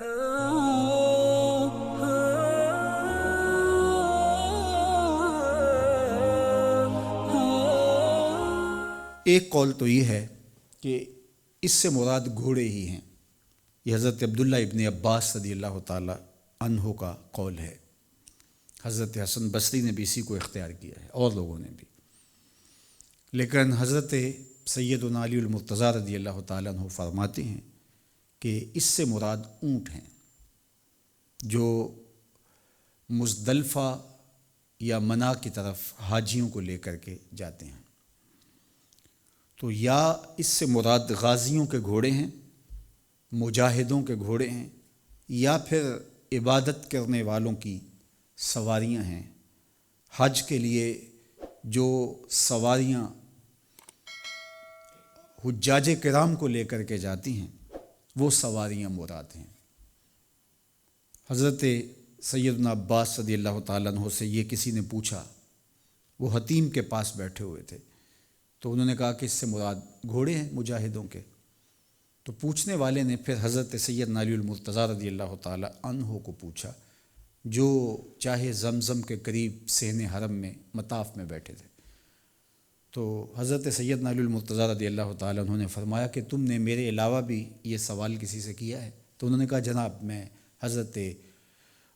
ایک قول تو یہ ہے کہ اس سے مراد گھوڑے ہی ہیں۔ یہ حضرت عبداللہ ابن عباس رضی اللہ تعالی عنہ کا قول ہے۔ حضرت حسن بصری نے بھی اسی کو اختیار کیا ہے اور لوگوں نے بھی، لیکن حضرت سیدنا علی المرتضیٰ رضی اللہ تعالیٰ عنہ فرماتے ہیں کہ اس سے مراد اونٹ ہیں جو مزدلفہ یا منا کی طرف حاجیوں کو لے کر کے جاتے ہیں۔ تو یا اس سے مراد غازیوں کے گھوڑے ہیں، مجاہدوں کے گھوڑے ہیں، یا پھر عبادت کرنے والوں کی سواریاں ہیں۔ حج کے لیے جو سواریاں حجاج کرام کو لے کر کے جاتی ہیں وہ سواریاں مراد ہیں۔ حضرت سیدنا عباس رضی اللہ تعالیٰ عنہ سے یہ کسی نے پوچھا، وہ حتیم کے پاس بیٹھے ہوئے تھے، تو انہوں نے کہا کہ اس سے مراد گھوڑے ہیں مجاہدوں کے۔ تو پوچھنے والے نے پھر حضرت سیدنا علی المرتضیٰ رضی اللہ تعالیٰ عنہ کو پوچھا، جو چاہے زمزم کے قریب صحن حرم میں مطاف میں بیٹھے تھے۔ تو حضرت سیدنا علی المرتضیٰ رضی اللہ تعالیٰ عنہ نے فرمایا کہ تم نے میرے علاوہ بھی یہ سوال کسی سے کیا ہے؟ تو انہوں نے کہا جناب میں حضرت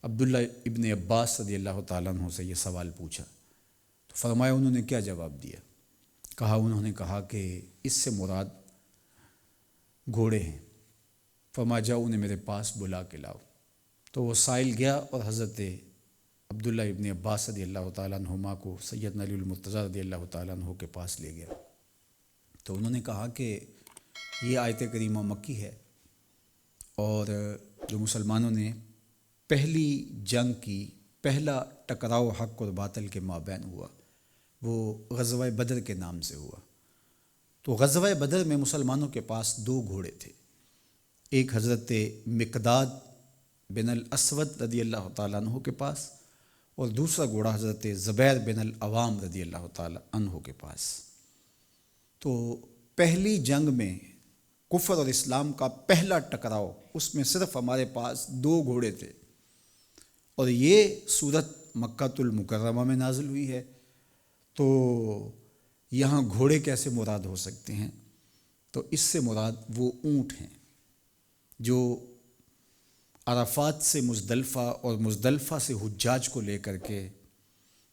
عبداللہ ابن عباس رضی اللہ تعالیٰ عنہ سے یہ سوال پوچھا۔ تو فرمایا انہوں نے کیا جواب دیا؟ انہوں نے کہا کہ اس سے مراد گھوڑے ہیں۔ فرمایا جاؤ انہیں میرے پاس بلا کے لاؤ۔ تو وہ سائل گیا اور حضرت عبداللہ ابن عباس رضی اللہ تعالیٰ عنہما کو سیدنا علی المرتضیٰ رضی اللہ تعالیٰ عنہ کے پاس لے گیا۔ تو انہوں نے کہا کہ یہ آیت کریمہ مکی ہے، اور جو مسلمانوں نے پہلی جنگ کی، پہلا ٹکراؤ حق اور باطل کے مابین ہوا، وہ غزوہ بدر کے نام سے ہوا۔ تو غزوہ بدر میں مسلمانوں کے پاس دو گھوڑے تھے، ایک حضرت مقداد بن الاسود رضی اللہ تعالیٰ عنہ کے پاس، اور دوسرا گھوڑا حضرت زبیر بن العوام رضی اللہ تعالیٰ عنہ کے پاس۔ تو پہلی جنگ میں کفر اور اسلام کا پہلا ٹکراؤ، اس میں صرف ہمارے پاس دو گھوڑے تھے، اور یہ صورت مکہ المکرمہ میں نازل ہوئی ہے۔ تو یہاں گھوڑے کیسے مراد ہو سکتے ہیں؟ تو اس سے مراد وہ اونٹ ہیں جو عرفات سے مزدلفہ اور مزدلفہ سے حجاج کو لے کر کے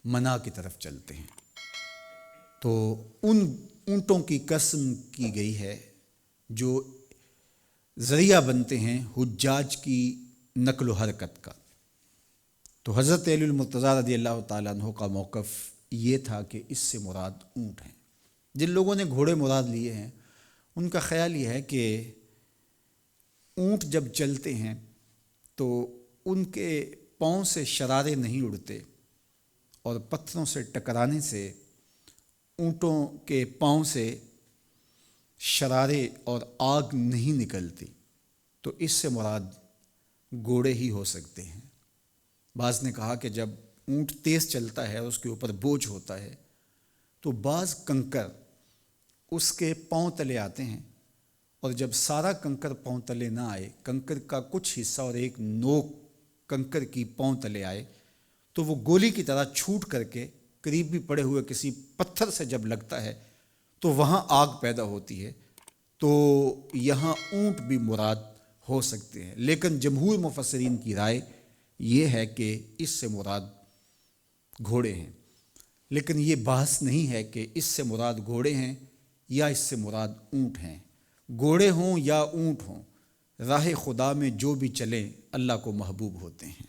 منا کی طرف چلتے ہیں۔ تو ان اونٹوں کی قسم کی گئی ہے جو ذریعہ بنتے ہیں حجاج کی نقل و حرکت کا۔ تو حضرت علی المرتضیٰ رضی اللہ تعالیٰ عنہ کا موقف یہ تھا کہ اس سے مراد اونٹ ہیں۔ جن لوگوں نے گھوڑے مراد لیے ہیں ان کا خیال یہ ہے کہ اونٹ جب چلتے ہیں تو ان کے پاؤں سے شرارے نہیں اڑتے، اور پتھروں سے ٹکرانے سے اونٹوں کے پاؤں سے شرارے اور آگ نہیں نکلتی، تو اس سے مراد گھوڑے ہی ہو سکتے ہیں۔ بعض نے کہا کہ جب اونٹ تیز چلتا ہے اور اس کے اوپر بوجھ ہوتا ہے تو بعض کنکر اس کے پاؤں تلے آتے ہیں، اور جب سارا کنکر پاؤں تلے نہ آئے، کنکر کا کچھ حصہ اور ایک نوک کنکر کی پاؤں تلے آئے، تو وہ گولی کی طرح چھوٹ کر کے قریب بھی پڑے ہوئے کسی پتھر سے جب لگتا ہے تو وہاں آگ پیدا ہوتی ہے۔ تو یہاں اونٹ بھی مراد ہو سکتے ہیں، لیکن جمہور مفسرین کی رائے یہ ہے کہ اس سے مراد گھوڑے ہیں۔ لیکن یہ بحث نہیں ہے کہ اس سے مراد گھوڑے ہیں یا اس سے مراد اونٹ ہیں۔ گھوڑے ہوں یا اونٹ ہوں، راہ خدا میں جو بھی چلیں اللہ کو محبوب ہوتے ہیں۔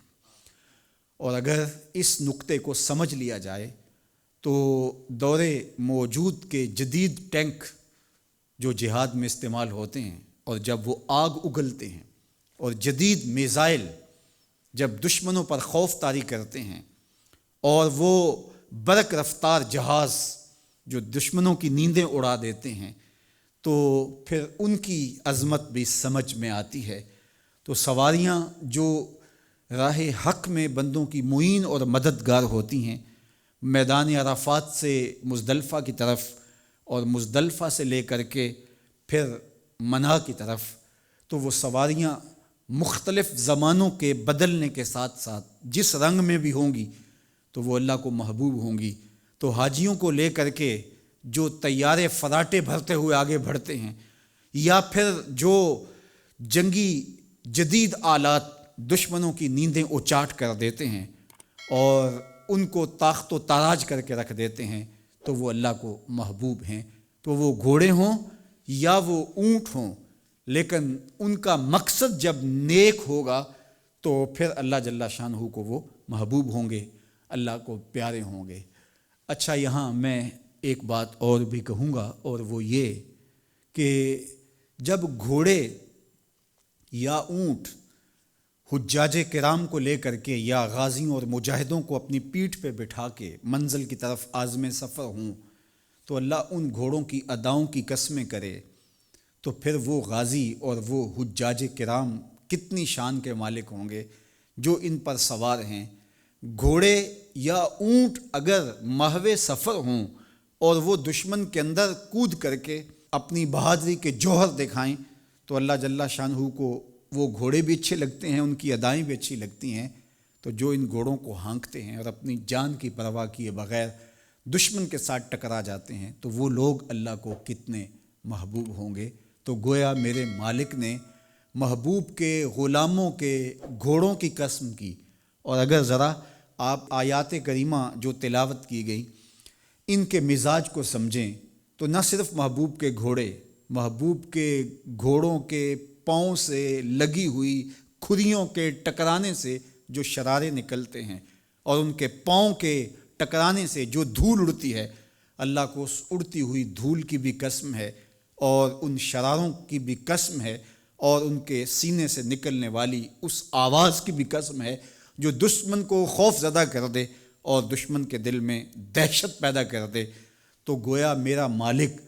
اور اگر اس نقطے کو سمجھ لیا جائے تو دور موجود کے جدید ٹینک جو جہاد میں استعمال ہوتے ہیں، اور جب وہ آگ اگلتے ہیں، اور جدید میزائل جب دشمنوں پر خوف طاری کرتے ہیں، اور وہ برق رفتار جہاز جو دشمنوں کی نیندیں اڑا دیتے ہیں، تو پھر ان کی عظمت بھی سمجھ میں آتی ہے۔ تو سواریاں جو راہ حق میں بندوں کی معین اور مددگار ہوتی ہیں، میدان عرفات سے مزدلفہ کی طرف اور مزدلفہ سے لے کر کے پھر منا کی طرف، تو وہ سواریاں مختلف زمانوں کے بدلنے کے ساتھ ساتھ جس رنگ میں بھی ہوں گی تو وہ اللہ کو محبوب ہوں گی۔ تو حاجیوں کو لے کر کے جو طیارے فراٹے بھرتے ہوئے آگے بڑھتے ہیں، یا پھر جو جنگی جدید آلات دشمنوں کی نیندیں اچاٹ کر دیتے ہیں اور ان کو طاقت و تاراج کر کے رکھ دیتے ہیں، تو وہ اللہ کو محبوب ہیں۔ تو وہ گھوڑے ہوں یا وہ اونٹ ہوں، لیکن ان کا مقصد جب نیک ہوگا تو پھر اللہ جل شانہ کو وہ محبوب ہوں گے، اللہ کو پیارے ہوں گے۔ اچھا، یہاں میں ایک بات اور بھی کہوں گا، اور وہ یہ کہ جب گھوڑے یا اونٹ حجاج کرام کو لے کر کے یا غازیوں اور مجاہدوں کو اپنی پیٹھ پہ بٹھا کے منزل کی طرف عازم سفر ہوں، تو اللہ ان گھوڑوں کی اداؤں کی قسمیں کرے، تو پھر وہ غازی اور وہ حجاج کرام کتنی شان کے مالک ہوں گے جو ان پر سوار ہیں۔ گھوڑے یا اونٹ اگر محو سفر ہوں اور وہ دشمن کے اندر کود کر کے اپنی بہادری کے جوہر دکھائیں، تو اللہ جل شانہ کو وہ گھوڑے بھی اچھے لگتے ہیں، ان کی ادائیں بھی اچھی لگتی ہیں۔ تو جو ان گھوڑوں کو ہانکتے ہیں اور اپنی جان کی پرواہ کیے بغیر دشمن کے ساتھ ٹکرا جاتے ہیں، تو وہ لوگ اللہ کو کتنے محبوب ہوں گے۔ تو گویا میرے مالک نے محبوب کے غلاموں کے گھوڑوں کی قسم کی۔ اور اگر ذرا آپ آیات کریمہ جو تلاوت کی گئی ان کے مزاج کو سمجھیں، تو نہ صرف محبوب کے گھوڑے، محبوب کے گھوڑوں کے پاؤں سے لگی ہوئی کھریوں کے ٹکرانے سے جو شرارے نکلتے ہیں اور ان کے پاؤں کے ٹکرانے سے جو دھول اڑتی ہے، اللہ کو اس اڑتی ہوئی دھول کی بھی قسم ہے اور ان شراروں کی بھی قسم ہے اور ان کے سینے سے نکلنے والی اس آواز کی بھی قسم ہے جو دشمن کو خوف زدہ کر دے اور دشمن کے دل میں دہشت پیدا کر دے۔ تو گویا میرا مالک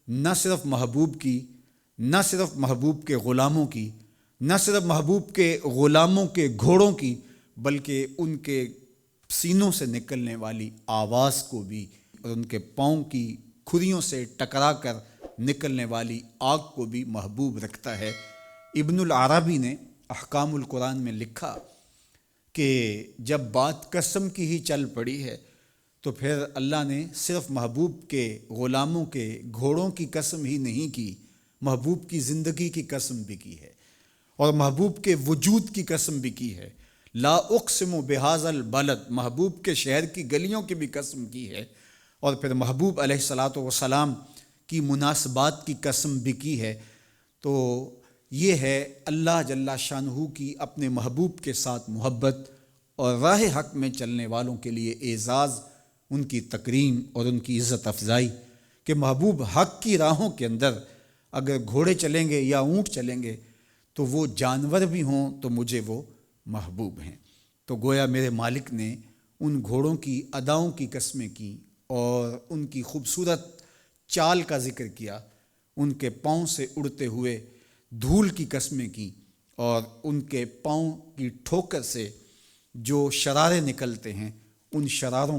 نہ صرف محبوب کی، نہ صرف محبوب کے غلاموں کی، نہ صرف محبوب کے غلاموں کے گھوڑوں کی، بلکہ ان کے سینوں سے نکلنے والی آواز کو بھی اور ان کے پاؤں کی کھریوں سے ٹکرا کر نکلنے والی آگ کو بھی محبوب رکھتا ہے۔ ابن العربی نے احکام القرآن میں لکھا کہ جب بات قسم کی ہی چل پڑی ہے تو پھر اللہ نے صرف محبوب کے غلاموں کے گھوڑوں کی قسم ہی نہیں کی، محبوب کی زندگی کی قسم بھی کی ہے اور محبوب کے وجود کی قسم بھی کی ہے۔ لا اقسم بہذا البلد، محبوب کے شہر کی گلیوں کی بھی قسم کی ہے، اور پھر محبوب علیہ الصلاۃ والسلام کی مناسبات کی قسم بھی کی ہے۔ تو یہ ہے اللہ جل شانہ کی اپنے محبوب کے ساتھ محبت اور راہ حق میں چلنے والوں کے لیے اعزاز، ان کی تکریم اور ان کی عزت افزائی، کہ محبوب حق کی راہوں کے اندر اگر گھوڑے چلیں گے یا اونٹ چلیں گے تو وہ جانور بھی ہوں تو مجھے وہ محبوب ہیں۔ تو گویا میرے مالک نے ان گھوڑوں کی اداؤں کی قسمیں کی اور ان کی خوبصورت چال کا ذکر کیا، ان کے پاؤں سے اڑتے ہوئے دھول کی قسمیں کی اور ان کے پاؤں کی ٹھوکر سے جو شرارے نکلتے ہیں ان شراروں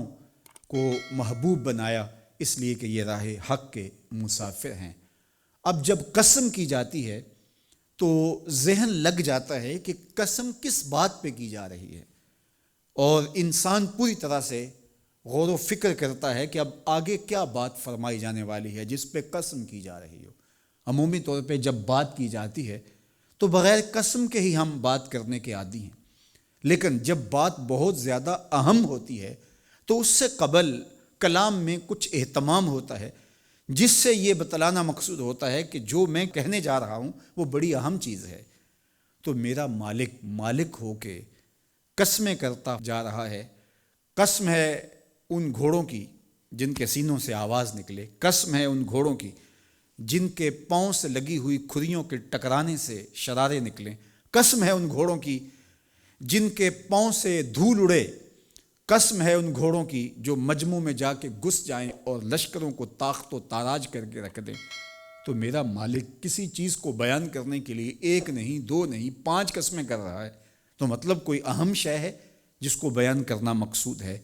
کو محبوب بنایا، اس لیے کہ یہ راہ حق کے مسافر ہیں۔ اب جب قسم کی جاتی ہے تو ذہن لگ جاتا ہے کہ قسم کس بات پہ کی جا رہی ہے، اور انسان پوری طرح سے غور و فکر کرتا ہے کہ اب آگے کیا بات فرمائی جانے والی ہے جس پہ قسم کی جا رہی ہو۔ عمومی طور پہ جب بات کی جاتی ہے تو بغیر قسم کے ہی ہم بات کرنے کے عادی ہیں، لیکن جب بات بہت زیادہ اہم ہوتی ہے تو اس سے قبل کلام میں کچھ اہتمام ہوتا ہے جس سے یہ بتلانا مقصود ہوتا ہے کہ جو میں کہنے جا رہا ہوں وہ بڑی اہم چیز ہے۔ تو میرا مالک ہو کے قسمیں کرتا جا رہا ہے۔ قسم ہے ان گھوڑوں کی جن کے سینوں سے آواز نکلے، قسم ہے ان گھوڑوں کی جن کے پاؤں سے لگی ہوئی کھریوں کے ٹکرانے سے شرارے نکلیں، قسم ہے ان گھوڑوں کی جن کے پاؤں سے دھول اڑے، قسم ہے ان گھوڑوں کی جو مجمع میں جا کے گھس جائیں اور لشکروں کو طاقت و تاراج کر کے رکھ دیں۔ تو میرا مالک کسی چیز کو بیان کرنے کے لیے ایک نہیں، دو نہیں، 5 قسمیں کر رہا ہے، تو مطلب کوئی اہم شے ہے جس کو بیان کرنا مقصود ہے۔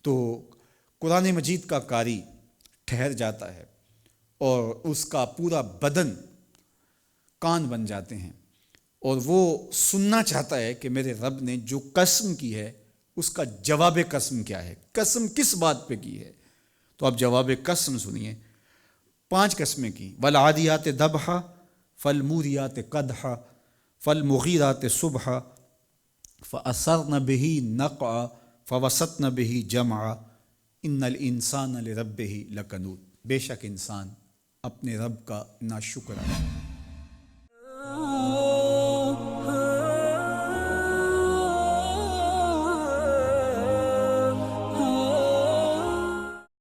تو قرآن مجید کا قاری ٹھہر جاتا ہے اور اس کا پورا بدن کان بن جاتے ہیں اور وہ سننا چاہتا ہے کہ میرے رب نے جو قسم کی ہے اس کا جواب قسم کیا ہے، قسم کس بات پہ کی ہے۔ تو آپ جواب قسم سنیے، 5 قسمیں کی، والعادیات ضبحا فالموریات قدحا فالمغیرات صبحا فأثرن به نقعا فوسطن به جمعا ان الانسان لربہ لکنود۔ بے شک انسان اپنے رب کا ناشکر ہے۔